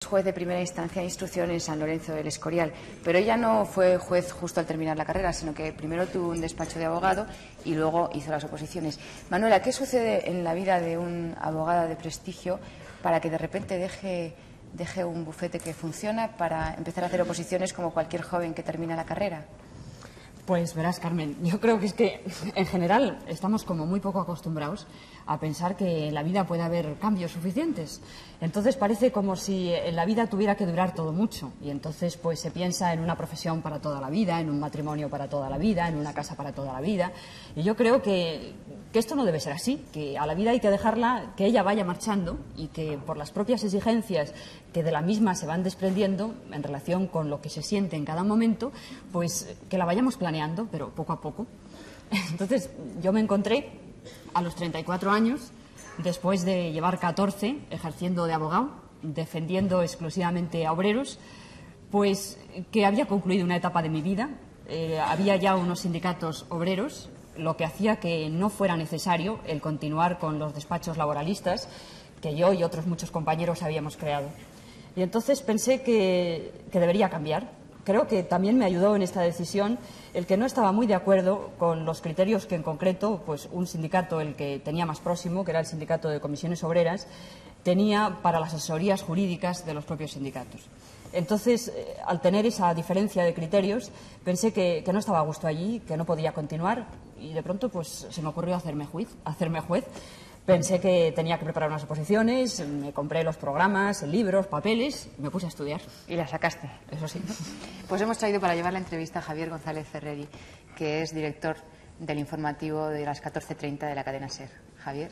Juez de primera instancia de instrucción en San Lorenzo del Escorial, pero ella no fue juez justo al terminar la carrera, sino que primero tuvo un despacho de abogado y luego hizo las oposiciones. Manuela, ¿qué sucede en la vida de un abogado de prestigio para que de repente deje un bufete que funciona para empezar a hacer oposiciones como cualquier joven que termina la carrera? Pues verás, Carmen, yo creo que es que en general estamos como muy poco acostumbrados a pensar que en la vida puede haber cambios suficientes. Entonces parece como si en la vida tuviera que durar todo mucho y entonces pues se piensa en una profesión para toda la vida, en un matrimonio para toda la vida, en una casa para toda la vida. Y yo creo que esto no debe ser así, que a la vida hay que dejarla, que ella vaya marchando y que por las propias exigencias que de la misma se van desprendiendo en relación con lo que se siente en cada momento, pues que la vayamos planeando, pero poco a poco. Entonces yo me encontré a los 34 años, después de llevar 14 ejerciendo de abogado, defendiendo exclusivamente a obreros, pues que había concluido una etapa de mi vida. Había ya unos sindicatos obreros, lo que hacía que no fuera necesario el continuar con los despachos laboralistas que yo y otros muchos compañeros habíamos creado. Y entonces pensé que debería cambiar. Creo que también me ayudó en esta decisión el que no estaba muy de acuerdo con los criterios que en concreto pues un sindicato, el que tenía más próximo, que era el Sindicato de Comisiones Obreras, tenía para las asesorías jurídicas de los propios sindicatos. Entonces, al tener esa diferencia de criterios, pensé que no estaba a gusto allí, que no podía continuar y de pronto pues se me ocurrió hacerme juez. Pensé que tenía que preparar unas oposiciones, me compré los programas, libros, papeles y me puse a estudiar. ¿Y la sacaste? Eso sí. Pues hemos traído para llevar la entrevista a Javier González Ferreri, que es director del informativo de las 14:30 de la cadena SER. Javier.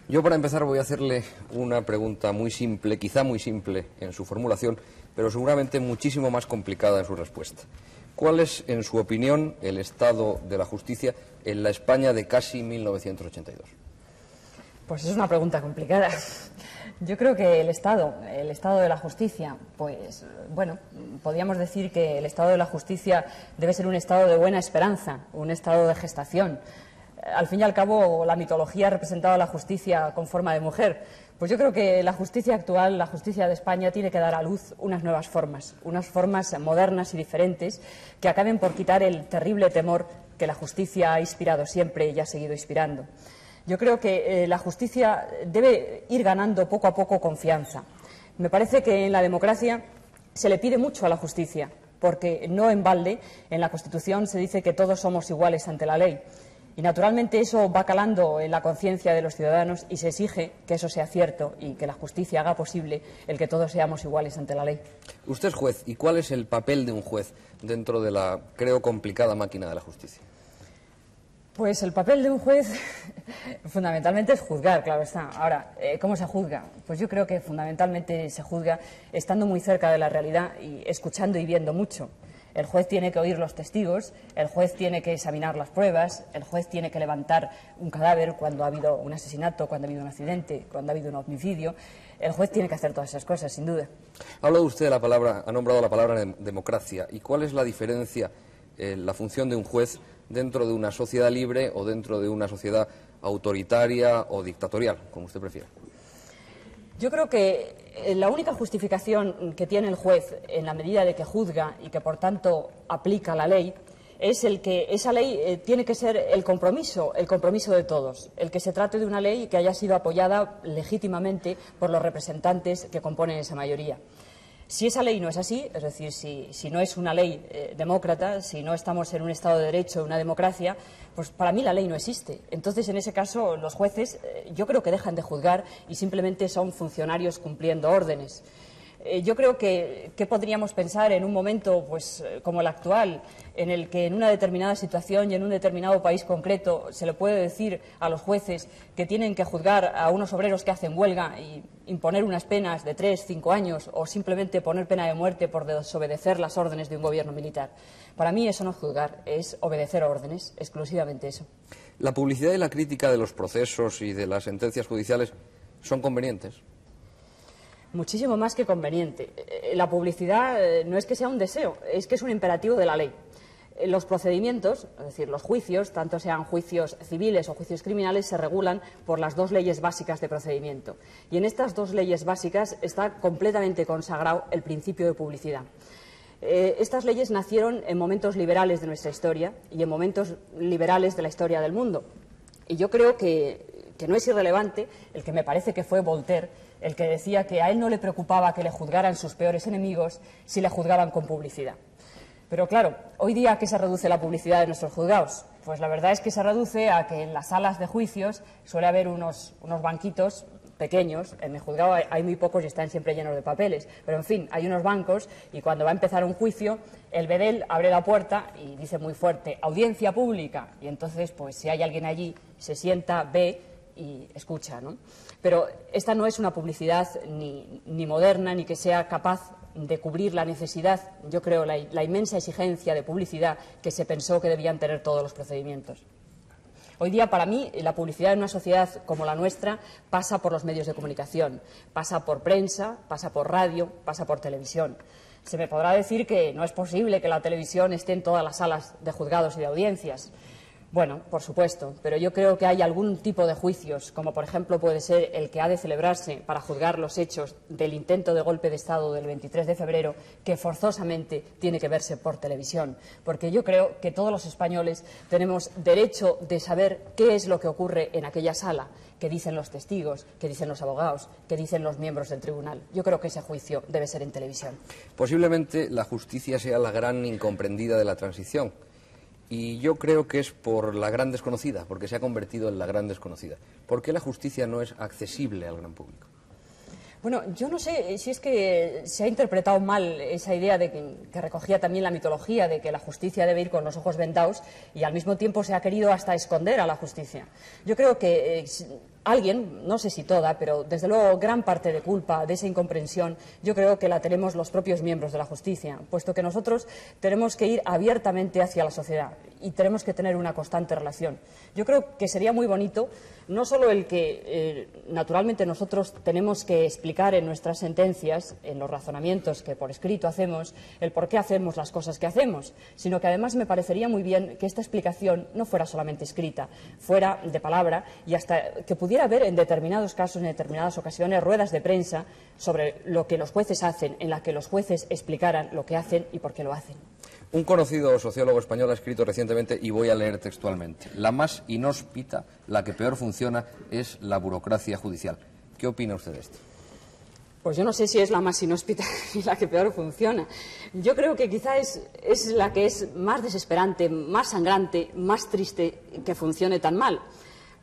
Yo para empezar voy a hacerle una pregunta muy simple, quizá muy simple en su formulación, pero seguramente muchísimo más complicada en su respuesta. ¿Cuál es, en su opinión, el estado de la justicia en la España de casi 1982? Pues es una pregunta complicada. Yo creo que el estado de la justicia, pues bueno, podríamos decir que el estado de la justicia debe ser un estado de buena esperanza, un estado de gestación. Al fin y al cabo, la mitología ha representado a la justicia con forma de mujer. Pues yo creo que la justicia actual, la justicia de España, tiene que dar a luz unas nuevas formas, unas formas modernas y diferentes que acaben por quitar el terrible temor que la justicia ha inspirado siempre y ha seguido inspirando. Yo creo que la justicia debe ir ganando poco a poco confianza. Me parece que en la democracia se le pide mucho a la justicia, porque no en balde en la Constitución se dice que todos somos iguales ante la ley. Y naturalmente eso va calando en la conciencia de los ciudadanos y se exige que eso sea cierto y que la justicia haga posible el que todos seamos iguales ante la ley. Usted es juez, ¿y cuál es el papel de un juez dentro de la, creo, complicada máquina de la justicia? Pues el papel de un juez fundamentalmente es juzgar, claro está. Ahora, ¿cómo se juzga? Pues yo creo que fundamentalmente se juzga estando muy cerca de la realidad y escuchando y viendo mucho. El juez tiene que oír los testigos, el juez tiene que examinar las pruebas, el juez tiene que levantar un cadáver cuando ha habido un asesinato, cuando ha habido un accidente, cuando ha habido un homicidio. El juez tiene que hacer todas esas cosas, sin duda. Ha hablado usted de la palabra, ha nombrado la palabra democracia. ¿Y cuál es la diferencia, la función de un juez dentro de una sociedad libre o dentro de una sociedad autoritaria o dictatorial, como usted prefiera? Yo creo que la única justificación que tiene el juez en la medida de que juzga y que por tanto aplica la ley es el que esa ley tiene que ser el compromiso de todos, el que se trate de una ley que haya sido apoyada legítimamente por los representantes que componen esa mayoría. Si esa ley no es así, es decir, si no es una ley demócrata, si no estamos en un Estado de Derecho, una democracia, pues para mí la ley no existe. Entonces, en ese caso, los jueces yo creo que dejan de juzgar y simplemente son funcionarios cumpliendo órdenes. Yo creo que podríamos pensar en un momento pues, como el actual, en el que en una determinada situación y en un determinado país concreto se le puede decir a los jueces que tienen que juzgar a unos obreros que hacen huelga y imponer unas penas de 3, 5 años o simplemente poner pena de muerte por desobedecer las órdenes de un gobierno militar. Para mí eso no es juzgar, es obedecer órdenes, exclusivamente eso. ¿La publicidad y la crítica de los procesos y de las sentencias judiciales son convenientes? Muchísimo más que conveniente. La publicidad no es que sea un deseo, es que es un imperativo de la ley. Los procedimientos, es decir, los juicios, tanto sean juicios civiles o juicios criminales, se regulan por las dos leyes básicas de procedimiento. Y en estas dos leyes básicas está completamente consagrado el principio de publicidad. Estas leyes nacieron en momentos liberales de nuestra historia y en momentos liberales de la historia del mundo. Y yo creo que no es irrelevante el que me parece que fue Voltaire el que decía que a él no le preocupaba que le juzgaran sus peores enemigos si le juzgaban con publicidad. Pero claro, hoy día ¿a qué se reduce la publicidad de nuestros juzgados? Pues la verdad es que se reduce a que en las salas de juicios suele haber unos banquitos pequeños. En mi juzgado hay muy pocos y están siempre llenos de papeles. Pero, en fin, hay unos bancos y cuando va a empezar un juicio, el bedel abre la puerta y dice muy fuerte, audiencia pública. Y entonces, pues si hay alguien allí, se sienta, ve y escucha, ¿no? Pero esta no es una publicidad ni moderna, ni que sea capaz de cubrir la necesidad, yo creo, la inmensa exigencia de publicidad que se pensó que debían tener todos los procedimientos. Hoy día, para mí, la publicidad en una sociedad como la nuestra pasa por los medios de comunicación, pasa por prensa, pasa por radio, pasa por televisión. Se me podrá decir que no es posible que la televisión esté en todas las salas de juzgados y de audiencias. Bueno, por supuesto, pero yo creo que hay algún tipo de juicios, como por ejemplo puede ser el que ha de celebrarse para juzgar los hechos del intento de golpe de Estado del 23 de febrero, que forzosamente tiene que verse por televisión, porque yo creo que todos los españoles tenemos derecho de saber qué es lo que ocurre en aquella sala, qué dicen los testigos, qué dicen los abogados, qué dicen los miembros del tribunal. Yo creo que ese juicio debe ser en televisión. Posiblemente la justicia sea la gran incomprendida de la transición. Y yo creo que es por la gran desconocida, porque se ha convertido en la gran desconocida. ¿Por qué la justicia no es accesible al gran público? Bueno, yo no sé si es que se ha interpretado mal esa idea de que recogía también la mitología de que la justicia debe ir con los ojos vendados y al mismo tiempo se ha querido hasta esconder a la justicia. Yo creo que alguien, no sé si toda, pero desde luego gran parte de culpa de esa incomprensión, yo creo que la tenemos los propios miembros de la justicia, puesto que nosotros tenemos que ir abiertamente hacia la sociedad y tenemos que tener una constante relación. Yo creo que sería muy bonito no solo el que naturalmente nosotros tenemos que explicar en nuestras sentencias, en los razonamientos que por escrito hacemos, el por qué hacemos las cosas que hacemos, sino que además me parecería muy bien que esta explicación no fuera solamente escrita, fuera de palabra y hasta que pudiera haber en determinados casos, en determinadas ocasiones, ruedas de prensa sobre lo que los jueces hacen, en la que los jueces explicaran lo que hacen y por qué lo hacen. Un conocido sociólogo español ha escrito recientemente, y voy a leer textualmente, la más inhóspita, la que peor funciona, es la burocracia judicial. ¿Qué opina usted de esto? Pues yo no sé si es la más inhóspita y la que peor funciona. Yo creo que quizá es la que es más desesperante, más sangrante, más triste que funcione tan mal.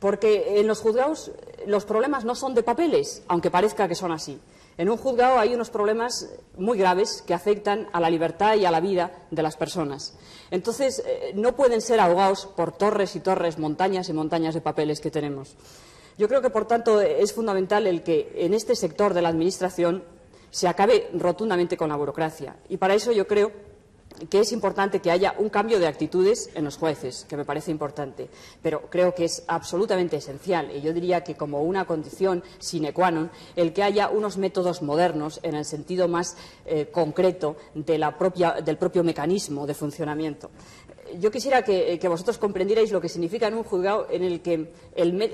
Porque en los juzgados los problemas no son de papeles, aunque parezca que son así. En un juzgado hay unos problemas muy graves que afectan a la libertad y a la vida de las personas. Entonces, no pueden ser ahogados por torres y torres, montañas y montañas de papeles que tenemos. Yo creo que, por tanto, es fundamental el que en este sector de la Administración se acabe rotundamente con la burocracia. Y para eso yo creo que es importante que haya un cambio de actitudes en los jueces, que me parece importante, pero creo que es absolutamente esencial, y yo diría que como una condición sine qua non, el que haya unos métodos modernos en el sentido más concreto del propio mecanismo de funcionamiento. Yo quisiera que vosotros comprendierais lo que significa en un juzgado en el que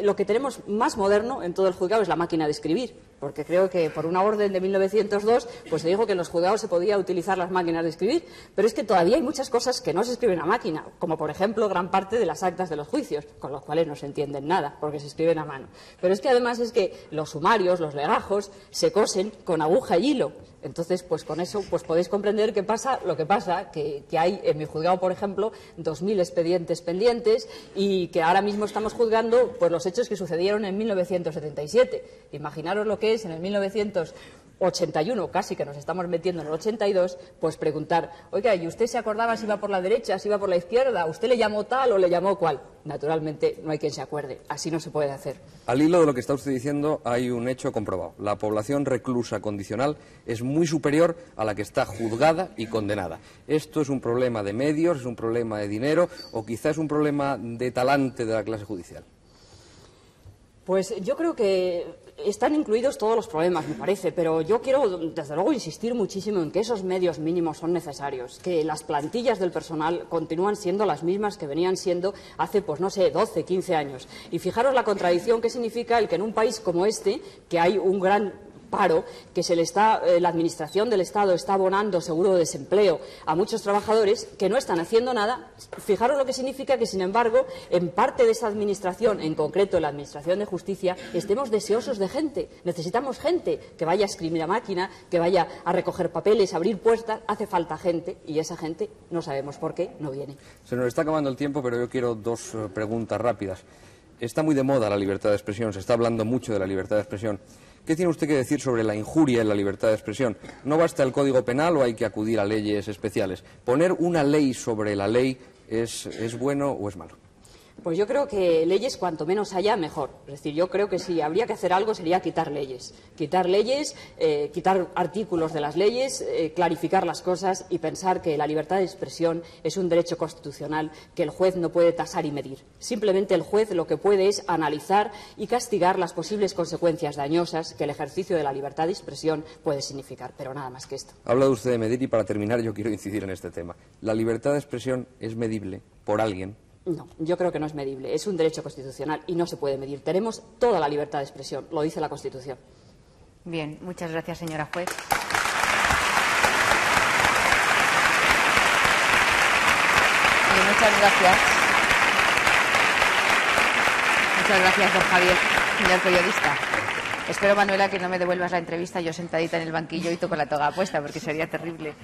lo que tenemos más moderno en todo el juzgado es la máquina de escribir, porque creo que por una orden de 1902 pues se dijo que en los juzgados se podía utilizar las máquinas de escribir, pero es que todavía hay muchas cosas que no se escriben a máquina, como por ejemplo gran parte de las actas de los juicios, con los cuales no se entienden nada, porque se escriben a mano. Pero es que además es que los sumarios, los legajos, se cosen con aguja y hilo. Entonces, pues con eso pues podéis comprender qué pasa, lo que pasa, que hay en mi juzgado, por ejemplo, 2.000 expedientes pendientes y que ahora mismo estamos juzgando pues los hechos que sucedieron en 1977. Imaginaros lo que es en el 1981, casi que nos estamos metiendo en el 82, pues preguntar, oiga, ¿y usted se acordaba si iba por la derecha, si iba por la izquierda? ¿Usted le llamó tal o le llamó cual? Naturalmente no hay quien se acuerde, así no se puede hacer. Al hilo de lo que está usted diciendo hay un hecho comprobado. La población reclusa condicional es muy superior a la que está juzgada y condenada. ¿Esto es un problema de medios, es un problema de dinero o quizás es un problema de talante de la clase judicial? Pues yo creo que están incluidos todos los problemas, me parece, pero yo quiero, desde luego, insistir muchísimo en que esos medios mínimos son necesarios, que las plantillas del personal continúan siendo las mismas que venían siendo hace, pues no sé, 12, 15 años. Y fijaros la contradicción que significa el que en un país como este, que hay un gran paro, que la Administración del Estado está abonando seguro de desempleo a muchos trabajadores que no están haciendo nada. Fijaros lo que significa que, sin embargo, en parte de esa Administración, en concreto en la Administración de Justicia, estemos deseosos de gente. Necesitamos gente que vaya a escribir a máquina, que vaya a recoger papeles, a abrir puertas. Hace falta gente y esa gente no sabemos por qué no viene. Se nos está acabando el tiempo, pero yo quiero dos preguntas rápidas. Está muy de moda la libertad de expresión, se está hablando mucho de la libertad de expresión. ¿Qué tiene usted que decir sobre la injuria en la libertad de expresión? ¿No basta el Código Penal o hay que acudir a leyes especiales? ¿Poner una ley sobre la ley es bueno o es malo? Pues yo creo que leyes, cuanto menos haya, mejor. Es decir, yo creo que si habría que hacer algo sería quitar leyes, quitar artículos de las leyes, clarificar las cosas y pensar que la libertad de expresión es un derecho constitucional que el juez no puede tasar y medir. Simplemente el juez lo que puede es analizar y castigar las posibles consecuencias dañosas que el ejercicio de la libertad de expresión puede significar, pero nada más que esto. Ha hablado usted de medir y, para terminar, yo quiero incidir en este tema. ¿La libertad de expresión es medible por alguien? No, yo creo que no es medible. Es un derecho constitucional y no se puede medir. Tenemos toda la libertad de expresión, lo dice la Constitución. Bien, muchas gracias, señora juez. Y muchas gracias. Muchas gracias, don Javier, señor periodista. Espero, Manuela, que no me devuelvas la entrevista yo sentadita en el banquillo y con la toga puesta, porque sería terrible.